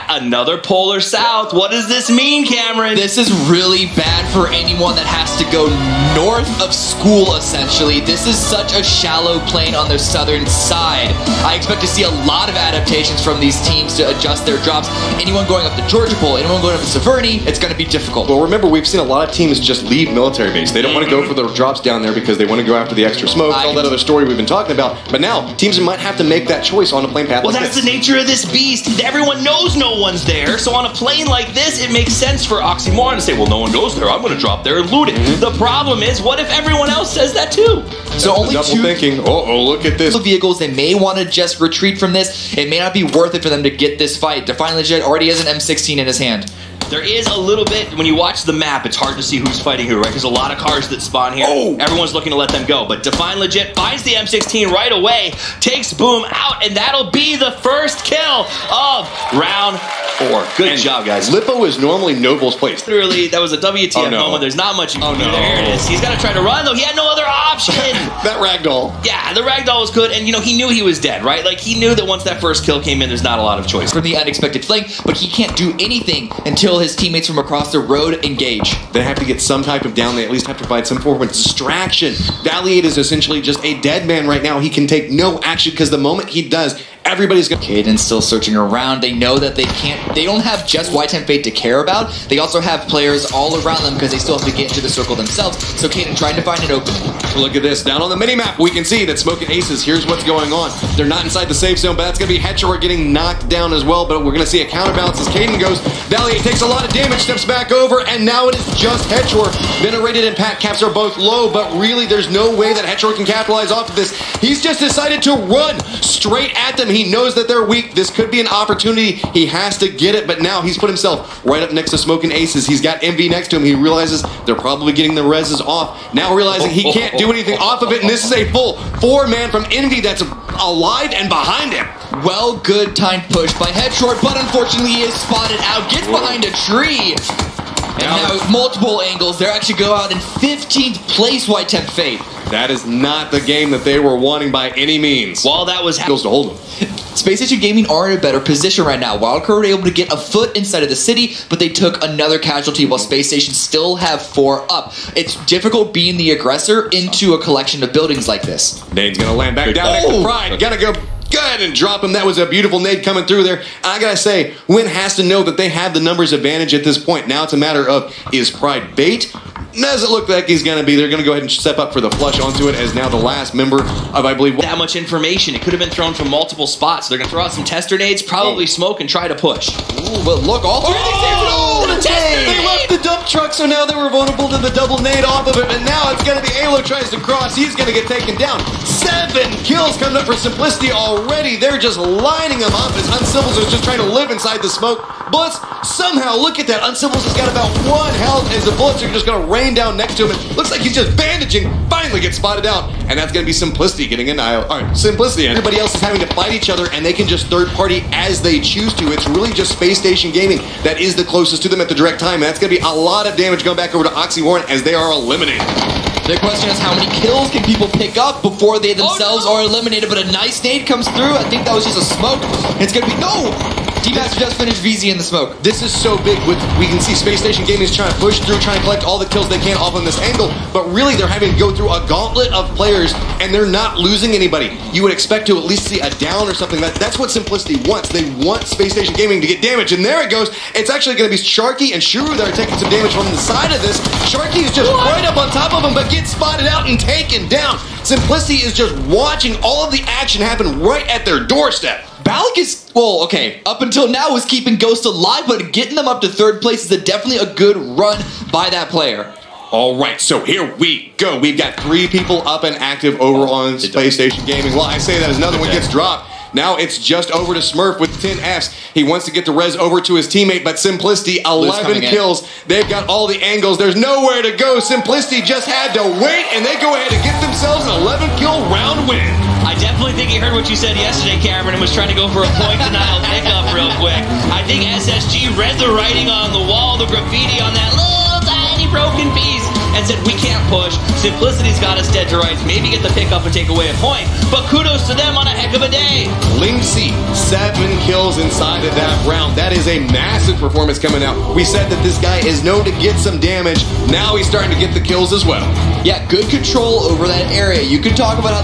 that? Another Polar South. What does this mean, Cameron? This is really bad for anyone that has to go north of school, essentially. This is such a shallow plane on the southern side. I expect to see a lot of adaptations from these teams to adjust their drops. Anyone going up the Georgia Bowl, anyone going up the Severny, it's going to be difficult. Well, remember, we've seen a lot of teams just leave military base. They don't want to go for the drops down there because they want to go after the extra smoke, all that other story we've been talking about. But now, teams might have to make that choice on a plane path well, like that's this. the nature of this beast. Everyone knows no one's there, so on a plane like this, it makes sense for Oxymoron to say, well, no one goes there. I'm going to drop there and loot it. The problem is, what if everyone else says that too? So only double two thinking. Uh-oh, look at this. Vehicles, they may want to just retreat from this. It may not be worth it for them to get this fight. Define Legit already has an M16 in his hand. There is a little bit, when you watch the map, it's hard to see who's fighting who, right? There's a lot of cars that spawn here. Oh. Everyone's looking to let them go. But Define Legit finds the M16 right away, takes Boom out, and that'll be the first kill of round 4. Good job, guys. Lippo is normally Noble's place. Literally, that was a WTF moment. There's not much you can do. There it is. He's got to try to run, though. He had no other option. That ragdoll. Yeah, the ragdoll was good, and, you know, he knew he was dead, right? Like, he knew that once that first kill came in, there's not a lot of choice. From the unexpected flank, but he can't do anything until his teammates from across the road engage. They have to get some type of down. They at least have to provide some form of distraction. Valiant is essentially just a dead man right now. He can take no action because the moment he does, everybody's gonna... Kaiden's still searching around. They know that they don't have just Y10 Fate to care about. They also have players all around them because they still have to get into the circle themselves. So Kaiden trying to find an opening. Look at this. Down on the minimap, we can see that Smoke and Aces, here's what's going on. They're not inside the safe zone, but that's going to be Hetchor getting knocked down as well, but we're going to see a counterbalance as Kaiden goes. Valiant takes a lot of damage, steps back over, and now it is just Hetchor. Venerated and Pat Caps are both low, but really there's no way that Hetchor can capitalize off of this. He's just decided to run straight at them. He knows that they're weak. This could be an opportunity. He has to get it, but now he's put himself right up next to Smoke and Aces. He's got MV next to him. He realizes they're probably getting the reses off. Now realizing he can't do anything off of it, and this is a full 4-man from Envy that's alive and behind him. Well, good time push by Headshort, but unfortunately he is spotted out, gets behind a tree. And now multiple angles. They're actually go out in 15th place, Y10 Fate. That is not the game that they were wanting by any means. While that was happening, to hold them. Space Station Gaming are in a better position right now. Wildcard were able to get a foot inside of the city, but they took another casualty while Space Station still have 4 up. It's difficult being the aggressor into a collection of buildings like this. Nade's gonna land back down next to Pride. Gotta go ahead and drop him. That was a beautiful nade coming through there. I gotta say, Win has to know that they have the numbers advantage at this point. Now it's a matter of, is Pride bait? Doesn't look like he's going to be. They're going to go ahead and step up for the flush onto it as now the last member of, I believe... That much information. It could have been thrown from multiple spots. They're going to throw out some tester nades, probably smoke, and try to push. Ooh, but look, all three the tester! They left the dump truck, so now they were vulnerable to the double nade off of it, and now it's going to be Alo tries to cross. He's going to get taken down. 7 kills coming up for Simplicity already. They're just lining them up as Uncivils is just trying to live inside the smoke. Bullets, somehow, look at that. Uncivils has got about 1 health as the bullets are just going to rain down next to him. It looks like he's just bandaging. Finally gets spotted out. And that's going to be Simplicity getting annihilated. All right, Simplicity. Everybody else is having to fight each other, and they can just third party as they choose to. It's really just Space Station Gaming that is the closest to them at the direct time. And that's going to be a lot of damage going back over to Oxywarren as they are eliminated. The question is, how many kills can people pick up before they themselves are eliminated? But a nice nade comes through. I think that was just a smoke. It's going to be... No! D-Master just finished VZ in the smoke. This is so big. We can see Space Station Gaming is trying to push through, trying to collect all the kills they can off on this angle, but really they're having to go through a gauntlet of players, and they're not losing anybody. You would expect to at least see a down or something. That's what Simplicity wants. They want Space Station Gaming to get damage, and there it goes. It's actually going to be Sharky and Shuru that are taking some damage from the side of this. Sharky is just right up on top of him, but gets spotted out and taken down. Simplicity is just watching all of the action happen right at their doorstep. Balak is, well, okay, up until now was keeping Ghost alive, but getting them up to 3rd place is definitely a good run by that player. All right, so here we go. We've got 3 people up and active over on Space Station Gaming. Well, I say that as another one gets dropped. Now it's just over to Smurf with 10 Fs. He wants to get the res over to his teammate, but Simplicity, 11 kills. They've got all the angles. There's nowhere to go. Simplicity just had to wait, and they go ahead and get themselves an 11-kill round win. I definitely think he heard what you said yesterday, Cameron, and was trying to go for a point denial pickup real quick. I think SSG read the writing on the wall, the graffiti on that little tiny broken piece, and said, we can't push. Simplicity's got us dead to rights. Maybe get the pick up and take away a point. But kudos to them on a heck of a day. Linksy, 7 kills inside of that round. That is a massive performance coming out. We said that this guy is known to get some damage. Now he's starting to get the kills as well. Yeah, good control over that area. You can talk about how